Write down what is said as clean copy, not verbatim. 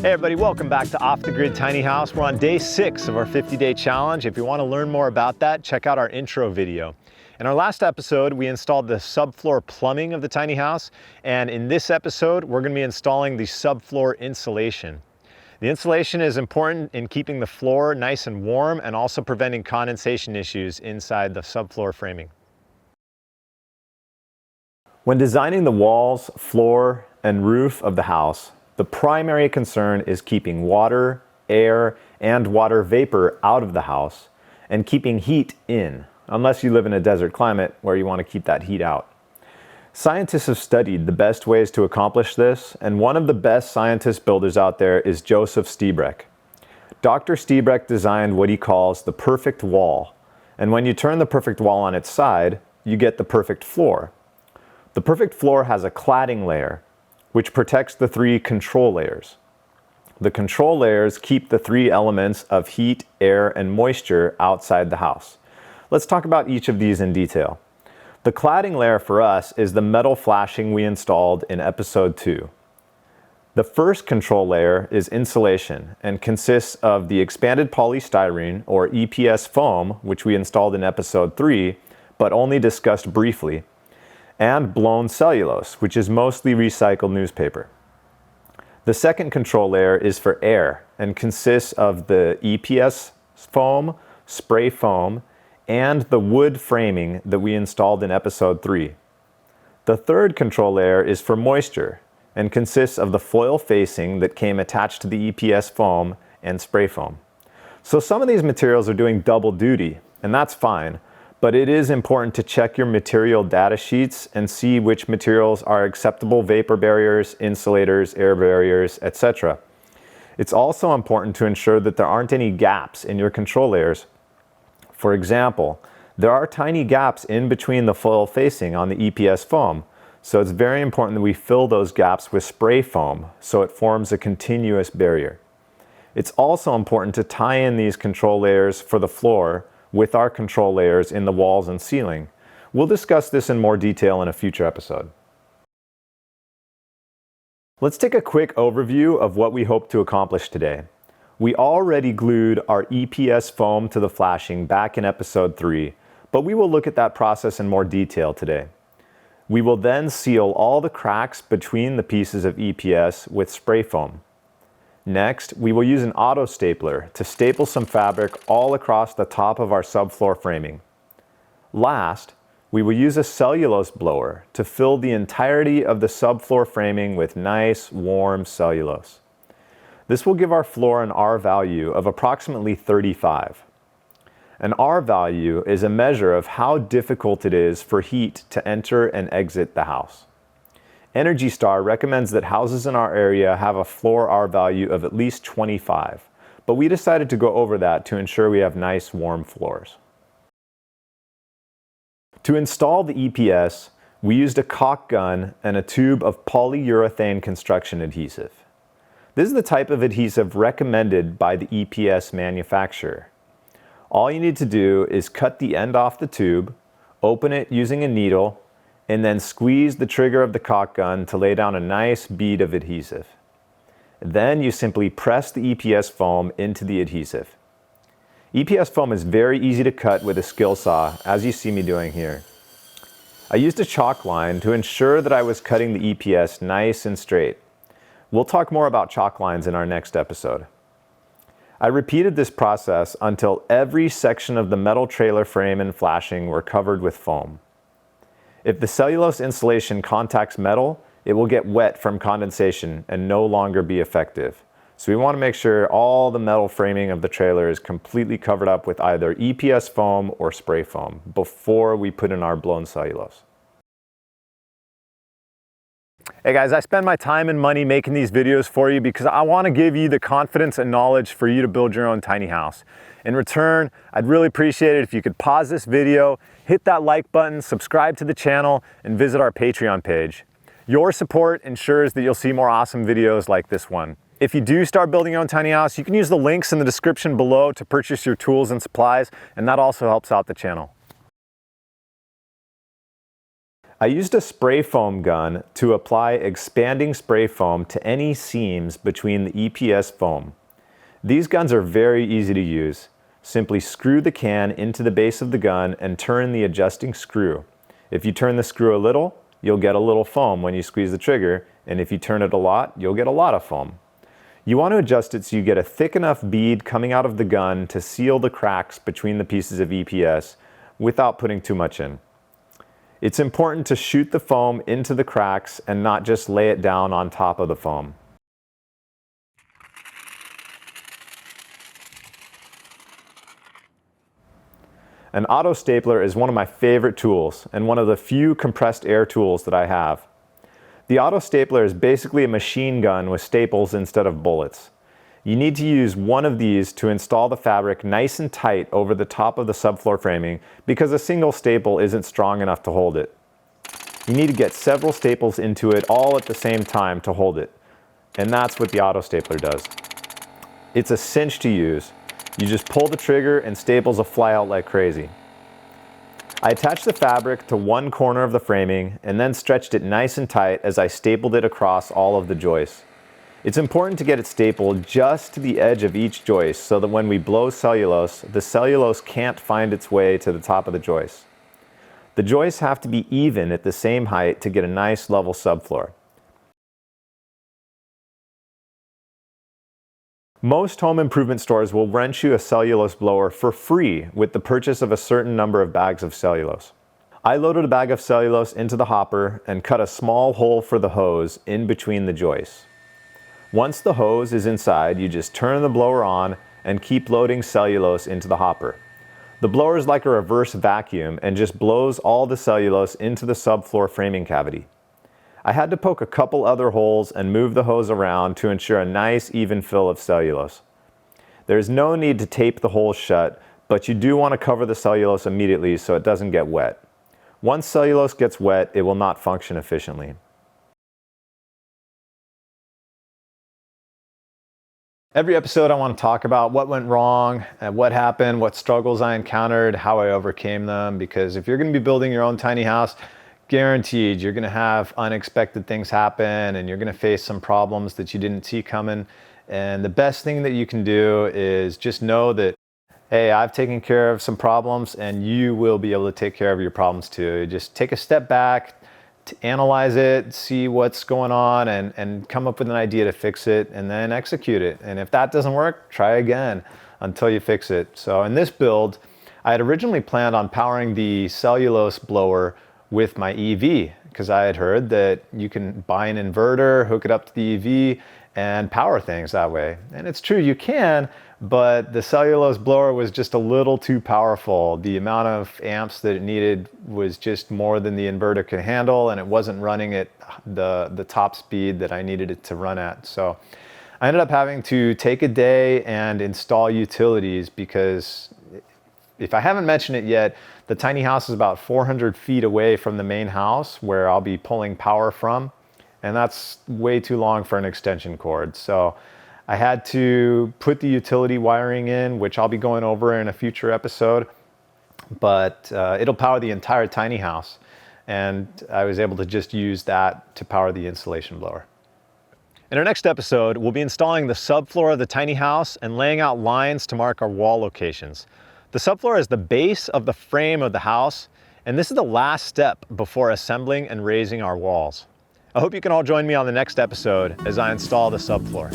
Hey everybody, welcome back to Off the Grid Tiny House. We're on day 6 of our 50-day challenge. If you want to learn more about that, check out our intro video. In our last episode, we installed the subfloor plumbing of the tiny house, and in this episode, we're going to be installing the subfloor insulation. The insulation is important in keeping the floor nice and warm and also preventing condensation issues inside the subfloor framing. When designing the walls, floor, and roof of the house, the primary concern is keeping water, air, and water vapor out of the house and keeping heat in, unless you live in a desert climate where you want to keep that heat out. Scientists have studied the best ways to accomplish this, and one of the best scientist builders out there is Joseph Stiebrecht. Dr. Stiebrecht designed what he calls the perfect wall, and when you turn the perfect wall on its side, you get the perfect floor. The perfect floor has a cladding layer, which protects the 3 control layers. The control layers keep the 3 elements of heat, air, and moisture outside the house. Let's talk about each of these in detail. The cladding layer for us is the metal flashing we installed in episode 2. The first control layer is insulation and consists of the expanded polystyrene, or EPS foam, which we installed in episode 3, but only discussed briefly, and blown cellulose, which is mostly recycled newspaper. The second control layer is for air and consists of the EPS foam, spray foam, and the wood framing that we installed in episode 3. The third control layer is for moisture and consists of the foil facing that came attached to the EPS foam and spray foam. So some of these materials are doing double duty, and that's fine. But it is important to check your material data sheets and see which materials are acceptable vapor barriers, insulators, air barriers, etc. It's also important to ensure that there aren't any gaps in your control layers. For example, there are tiny gaps in between the foil facing on the EPS foam, so it's very important that we fill those gaps with spray foam so it forms a continuous barrier. It's also important to tie in these control layers for the floor with our control layers in the walls and ceiling. We'll discuss this in more detail in a future episode. Let's take a quick overview of what we hope to accomplish today. We already glued our EPS foam to the flashing back in episode 3, but we will look at that process in more detail today. We will then seal all the cracks between the pieces of EPS with spray foam. Next, we will use an auto stapler to staple some fabric all across the top of our subfloor framing. Last, we will use a cellulose blower to fill the entirety of the subfloor framing with nice, warm cellulose. This will give our floor an R value of approximately 35. An R value is a measure of how difficult it is for heat to enter and exit the house. Energy Star recommends that houses in our area have a floor R value of at least 25, but we decided to go over that to ensure we have nice warm floors. To install the EPS, we used a caulk gun and a tube of polyurethane construction adhesive. This is the type of adhesive recommended by the EPS manufacturer. All you need to do is cut the end off the tube, open it using a needle, and then squeeze the trigger of the caulk gun to lay down a nice bead of adhesive. Then you simply press the EPS foam into the adhesive. EPS foam is very easy to cut with a skill saw, as you see me doing here. I used a chalk line to ensure that I was cutting the EPS nice and straight. We'll talk more about chalk lines in our next episode. I repeated this process until every section of the metal trailer frame and flashing were covered with foam. If the cellulose insulation contacts metal, it will get wet from condensation and no longer be effective. So we want to make sure all the metal framing of the trailer is completely covered up with either EPS foam or spray foam before we put in our blown cellulose. Hey guys, I spend my time and money making these videos for you because I want to give you the confidence and knowledge for you to build your own tiny house. In return, I'd really appreciate it if you could pause this video, hit that like button, subscribe to the channel, and visit our Patreon page. Your support ensures that you'll see more awesome videos like this one. If you do start building your own tiny house, you can use the links in the description below to purchase your tools and supplies, and that also helps out the channel. I used a spray foam gun to apply expanding spray foam to any seams between the EPS foam. These guns are very easy to use. Simply screw the can into the base of the gun and turn the adjusting screw. If you turn the screw a little, you'll get a little foam when you squeeze the trigger, and if you turn it a lot, you'll get a lot of foam. You want to adjust it so you get a thick enough bead coming out of the gun to seal the cracks between the pieces of EPS without putting too much in. It's important to shoot the foam into the cracks and not just lay it down on top of the foam. An auto stapler is one of my favorite tools and one of the few compressed air tools that I have. The auto stapler is basically a machine gun with staples instead of bullets. You need to use one of these to install the fabric nice and tight over the top of the subfloor framing because a single staple isn't strong enough to hold it. You need to get several staples into it all at the same time to hold it, and that's what the auto stapler does. It's a cinch to use. You just pull the trigger and staples will fly out like crazy. I attached the fabric to one corner of the framing and then stretched it nice and tight as I stapled it across all of the joists. It's important to get it stapled just to the edge of each joist so that when we blow cellulose, the cellulose can't find its way to the top of the joist. The joists have to be even at the same height to get a nice level subfloor. Most home improvement stores will rent you a cellulose blower for free with the purchase of a certain number of bags of cellulose. I loaded a bag of cellulose into the hopper and cut a small hole for the hose in between the joists. Once the hose is inside, you just turn the blower on and keep loading cellulose into the hopper. The blower is like a reverse vacuum and just blows all the cellulose into the subfloor framing cavity. I had to poke a couple other holes and move the hose around to ensure a nice even fill of cellulose. There's no need to tape the holes shut, but you do want to cover the cellulose immediately so it doesn't get wet. Once cellulose gets wet, it will not function efficiently. Every episode I want to talk about what went wrong, what happened, what struggles I encountered, how I overcame them, because if you're going to be building your own tiny house, guaranteed you're going to have unexpected things happen and you're going to face some problems that you didn't see coming. And the best thing that you can do is just know that, hey, I've taken care of some problems and you will be able to take care of your problems too. Just take a step back, to analyze it, see what's going on, and come up with an idea to fix it, and then execute it. And if that doesn't work, try again until you fix it. So in this build, I had originally planned on powering the cellulose blower with my EV, because I had heard that you can buy an inverter, hook it up to the EV, and power things that way. And it's true, you can, but the cellulose blower was just a little too powerful. The amount of amps that it needed was just more than the inverter could handle, and it wasn't running at the top speed that I needed it to run at. So I ended up having to take a day and install utilities, because if I haven't mentioned it yet, the tiny house is about 400 feet away from the main house where I'll be pulling power from, and that's way too long for an extension cord. So I had to put the utility wiring in, which I'll be going over in a future episode, but it'll power the entire tiny house, and I was able to just use that to power the insulation blower. In our next episode, we'll be installing the subfloor of the tiny house and laying out lines to mark our wall locations. The subfloor is the base of the frame of the house, and this is the last step before assembling and raising our walls. I hope you can all join me on the next episode as I install the subfloor.